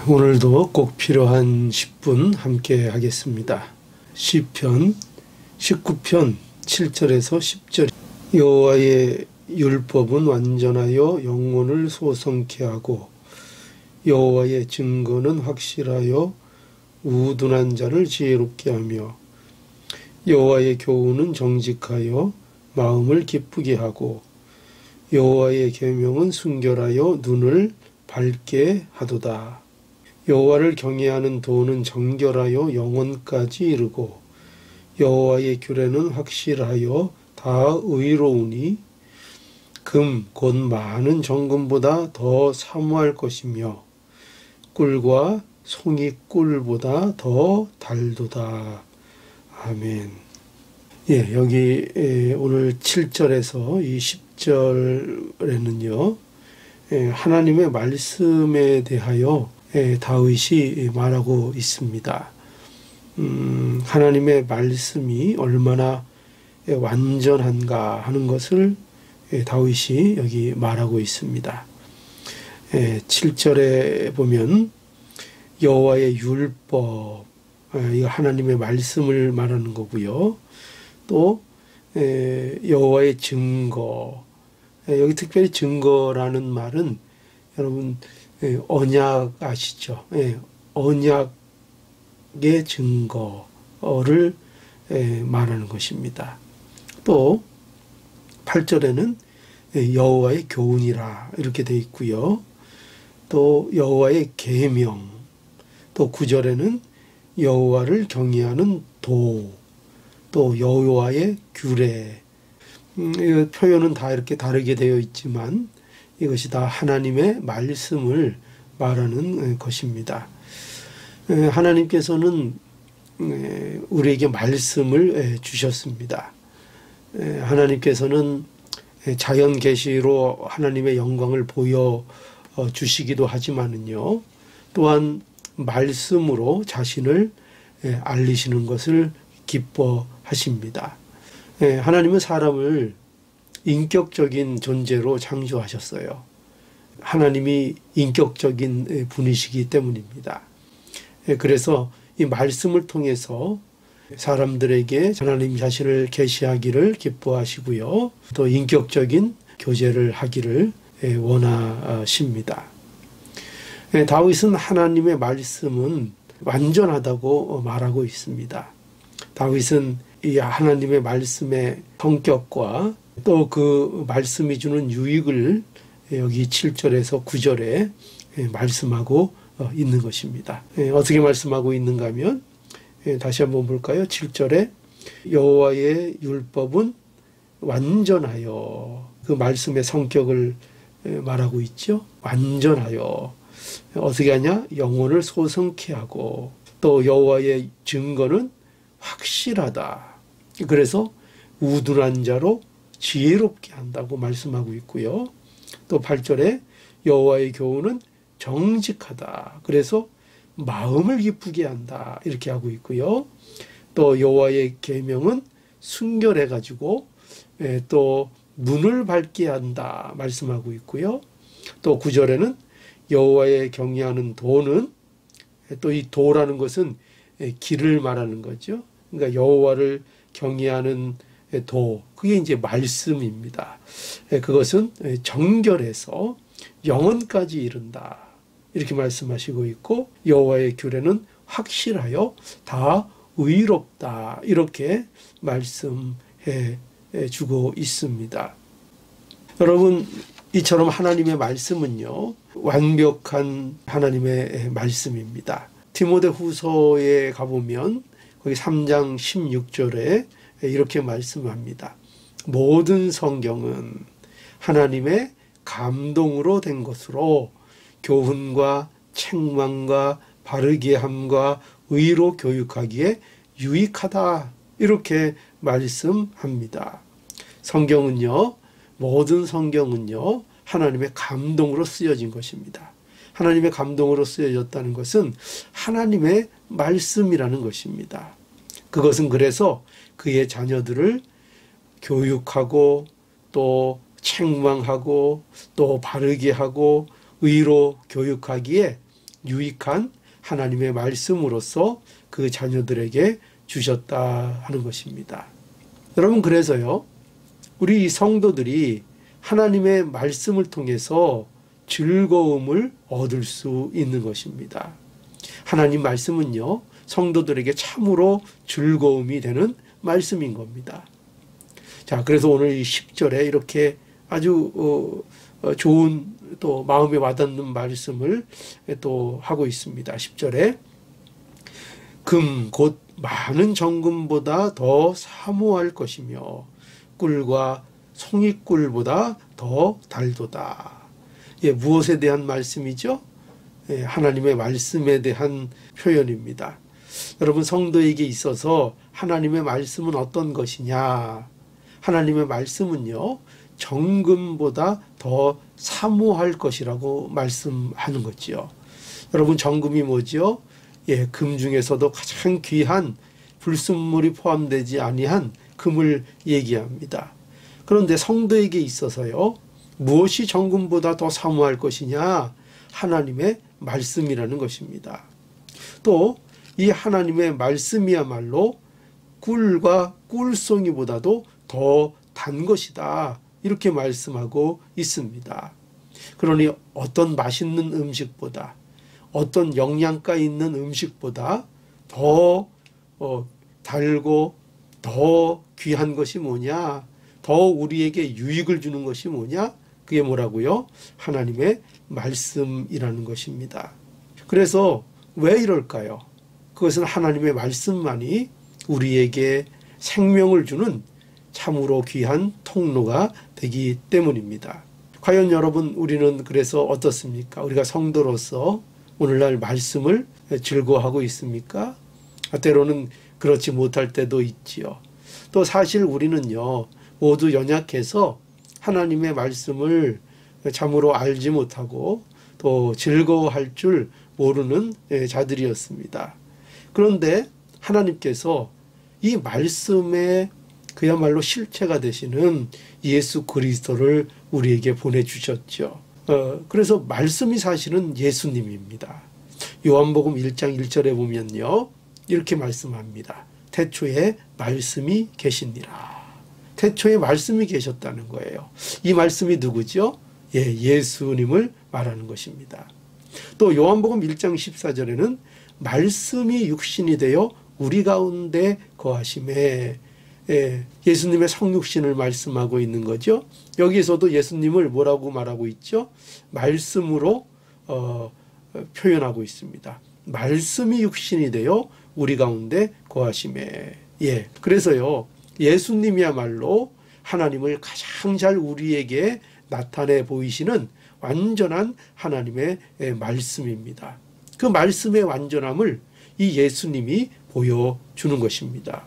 오늘도 꼭 필요한 10분 함께 하겠습니다. 시편 19편 7절에서 10절. 여호와의 율법은 완전하여 영혼을 소성케 하고 여호와의 증거는 확실하여 우둔한 자를 지혜롭게 하며 여호와의 교훈은 정직하여 마음을 기쁘게 하고 여호와의 계명은 순결하여 눈을 밝게 하도다. 여호와를 경외하는 도는 정결하여 영혼까지 이르고 여호와의 규례는 확실하여 다 의로우니 금 곧 많은 정금보다 더 사모할 것이며 꿀과 송이 꿀보다 더 달도다. 아멘. 여기 오늘 7절에서 이 10절에는요 하나님의 말씀에 대하여 다윗이 말하고 있습니다. 하나님의 말씀이 얼마나 완전한가 하는 것을 다윗이 여기 말하고 있습니다. 7절에 보면 여호와의 율법, 이거 하나님의 말씀을 말하는 거고요. 또 여호와의 증거, 여기 특별히 증거라는 말은 여러분 언약 아시죠? 언약의 증거를 말하는 것입니다. 또 8절에는 여호와의 교훈이라 이렇게 되어 있고요. 또 여호와의 계명, 또 9절에는 여호와를 경외하는 도, 또 여호와의 규례. 이 표현은 다 이렇게 다르게 되어 있지만 이것이 다 하나님의 말씀을 말하는 것입니다. 하나님께서는 우리에게 말씀을 주셨습니다. 하나님께서는 자연 계시로 하나님의 영광을 보여 주시기도 하지만은요, 또한 말씀으로 자신을 알리시는 것을 기뻐하십니다. 하나님은 사람을 인격적인 존재로 창조하셨어요. 하나님이 인격적인 분이시기 때문입니다. 그래서 이 말씀을 통해서 사람들에게 하나님 자신을 계시하기를 기뻐하시고요. 또 인격적인 교제를 하기를 원하십니다. 다윗은 하나님의 말씀은 완전하다고 말하고 있습니다. 다윗은 이 하나님의 말씀의 성격과 또 그 말씀이 주는 유익을 여기 7절에서 9절에 말씀하고 있는 것입니다. 어떻게 말씀하고 있는가 하면 다시 한번 볼까요? 7절에 여호와의 율법은 완전하여, 그 말씀의 성격을 말하고 있죠. 완전하여 어떻게 하냐? 영혼을 소성케 하고, 또 여호와의 증거는 확실하다. 그래서 우둔한 자로 지혜롭게 한다고 말씀하고 있고요. 또 8절에 여호와의 교훈은 정직하다. 그래서 마음을 기쁘게 한다. 이렇게 하고 있고요. 또 여호와의 계명은 순결해 가지고 또 눈을 밝게 한다 말씀하고 있고요. 또 9절에는 여호와의 경외하는 도는, 또 이 도라는 것은 길을 말하는 거죠. 그러니까 여호와를 경외하는 도, 그게 이제 말씀입니다. 그것은 정결해서 영혼까지 이른다. 이렇게 말씀하시고 있고, 여호와의 규례는 확실하여 다 의롭다. 이렇게 말씀해 주고 있습니다. 여러분, 이처럼 하나님의 말씀은요, 완벽한 하나님의 말씀입니다. 디모데후서에 가보면 거기 3장 16절에 이렇게 말씀합니다. 모든 성경은 하나님의 감동으로 된 것으로 교훈과 책망과 바르게 함과 의로 교육하기에 유익하다. 이렇게 말씀합니다. 성경은요, 모든 성경은요, 하나님의 감동으로 쓰여진 것입니다. 하나님의 감동으로 쓰여졌다는 것은 하나님의 말씀이라는 것입니다. 그것은 그래서 그의 자녀들을 교육하고 또 책망하고 또 바르게 하고 의로 교육하기에 유익한 하나님의 말씀으로서 그 자녀들에게 주셨다 하는 것입니다. 여러분, 그래서요, 우리 성도들이 하나님의 말씀을 통해서 즐거움을 얻을 수 있는 것입니다. 하나님 말씀은요, 성도들에게 참으로 즐거움이 되는 말씀인 겁니다. 자, 그래서 오늘 이 10절에 이렇게 아주 좋은 또 마음에 와닿는 말씀을 또 하고 있습니다. 10절에 금 곧 많은 정금보다 더 사모할 것이며 꿀과 송이꿀보다 더 달도다. 예, 무엇에 대한 말씀이죠? 예, 하나님의 말씀에 대한 표현입니다. 여러분, 성도에게 있어서 하나님의 말씀은 어떤 것이냐? 하나님의 말씀은요, 정금보다 더 사모할 것이라고 말씀하는 거죠. 여러분, 정금이 뭐죠? 예, 금 중에서도 가장 귀한 불순물이 포함되지 아니한 금을 얘기합니다. 그런데 성도에게 있어서요, 무엇이 정금보다 더 사모할 것이냐? 하나님의 말씀이라는 것입니다. 또 이 하나님의 말씀이야말로 꿀과 꿀송이보다도 더 단 것이다, 이렇게 말씀하고 있습니다. 그러니 어떤 맛있는 음식보다, 어떤 영양가 있는 음식보다 더 달고 더 귀한 것이 뭐냐? 더 우리에게 유익을 주는 것이 뭐냐? 그게 뭐라고요? 하나님의 말씀이라는 것입니다. 그래서 왜 이럴까요? 그것은 하나님의 말씀만이 우리에게 생명을 주는 참으로 귀한 통로가 되기 때문입니다. 과연 여러분, 우리는 그래서 어떻습니까? 우리가 성도로서 오늘날 말씀을 즐거워하고 있습니까? 때로는 그렇지 못할 때도 있지요. 또 사실 우리는요, 모두 연약해서 하나님의 말씀을 참으로 알지 못하고 또 즐거워할 줄 모르는 자들이었습니다. 그런데 하나님께서 이 말씀의 그야말로 실체가 되시는 예수 그리스도를 우리에게 보내주셨죠. 그래서 말씀이 사실은 예수님입니다. 요한복음 1장 1절에 보면요, 이렇게 말씀합니다. 태초에 말씀이 계시니라. 태초에 말씀이 계셨다는 거예요. 이 말씀이 누구죠? 예, 예수님을 말하는 것입니다. 또 요한복음 1장 14절에는 말씀이 육신이 되어 우리 가운데 거하심에, 예, 예수님의 성육신을 말씀하고 있는 거죠. 여기서도 예수님을 뭐라고 말하고 있죠? 말씀으로 표현하고 있습니다. 말씀이 육신이 되어 우리 가운데 거하심에. 예, 그래서요, 예수님이야말로 하나님을 가장 잘 우리에게 나타내 보이시는 완전한 하나님의 말씀입니다. 그 말씀의 완전함을 이 예수님이 보여주는 것입니다.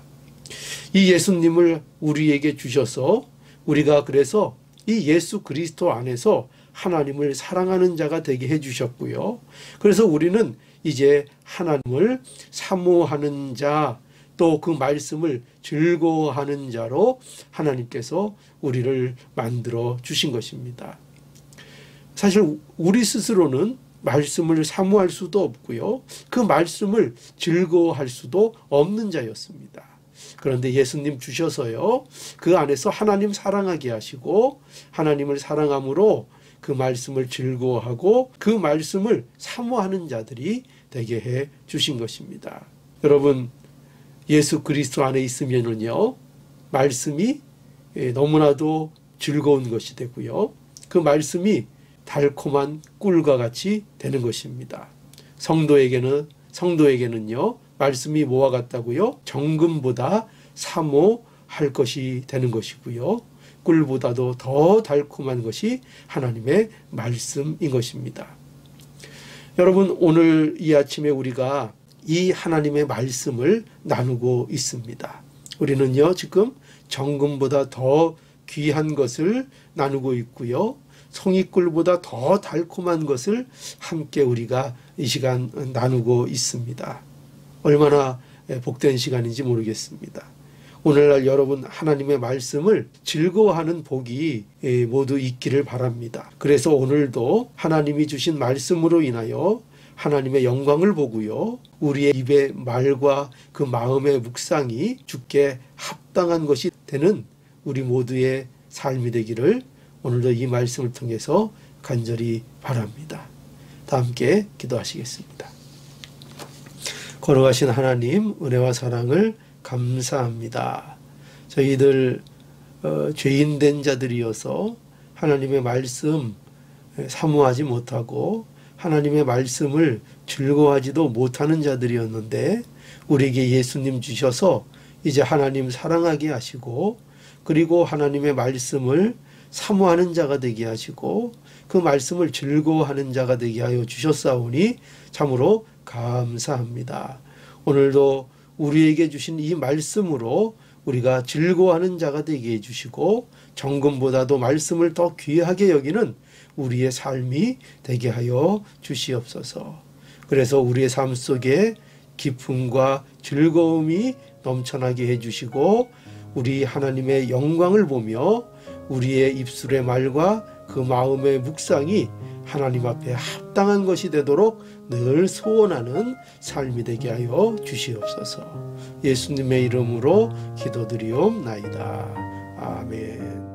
이 예수님을 우리에게 주셔서 우리가 그래서 이 예수 그리스도 안에서 하나님을 사랑하는 자가 되게 해주셨고요. 그래서 우리는 이제 하나님을 사모하는 자, 또 그 말씀을 즐거워하는 자로 하나님께서 우리를 만들어 주신 것입니다. 사실 우리 스스로는 말씀을 사모할 수도 없고요, 그 말씀을 즐거워할 수도 없는 자였습니다. 그런데 예수님 주셔서요, 그 안에서 하나님 사랑하게 하시고 하나님을 사랑함으로 그 말씀을 즐거워하고 그 말씀을 사모하는 자들이 되게 해 주신 것입니다. 여러분, 예수 그리스도 안에 있으면은요, 말씀이 너무나도 즐거운 것이 되고요, 그 말씀이 달콤한 꿀과 같이 되는 것입니다. 성도에게는요, 말씀이 뭐와 같다고요? 정금보다 사모할 것이 되는 것이고요, 꿀보다도 더 달콤한 것이 하나님의 말씀인 것입니다. 여러분, 오늘 이 아침에 우리가 이 하나님의 말씀을 나누고 있습니다. 우리는요, 지금 정금보다 더 귀한 것을 나누고 있고요, 송이꿀보다 더 달콤한 것을 함께 우리가 이 시간 나누고 있습니다. 얼마나 복된 시간인지 모르겠습니다. 오늘날 여러분, 하나님의 말씀을 즐거워하는 복이 모두 있기를 바랍니다. 그래서 오늘도 하나님이 주신 말씀으로 인하여 하나님의 영광을 보고요. 우리의 입의 말과 그 마음의 묵상이 주께 합당한 것이 되는 우리 모두의 삶이 되기를 오늘도 이 말씀을 통해서 간절히 바랍니다. 다 함께 기도하시겠습니다. 걸어가신 하나님, 은혜와 사랑을 감사합니다. 저희들 죄인된 자들이어서 하나님의 말씀 사모하지 못하고 하나님의 말씀을 즐거워하지도 못하는 자들이었는데 우리에게 예수님 주셔서 이제 하나님 사랑하게 하시고 그리고 하나님의 말씀을 사모하는 자가 되게 하시고 그 말씀을 즐거워하는 자가 되게 하여 주셨사오니 참으로 감사합니다. 오늘도 우리에게 주신 이 말씀으로 우리가 즐거워하는 자가 되게 해주시고 정금보다도 말씀을 더 귀하게 여기는 우리의 삶이 되게 하여 주시옵소서. 그래서 우리의 삶 속에 기쁨과 즐거움이 넘쳐나게 해주시고 우리 하나님의 영광을 보며 우리의 입술의 말과 그 마음의 묵상이 하나님 앞에 합당한 것이 되도록 늘 소원하는 삶이 되게 하여 주시옵소서. 예수님의 이름으로 기도드리옵나이다. 아멘.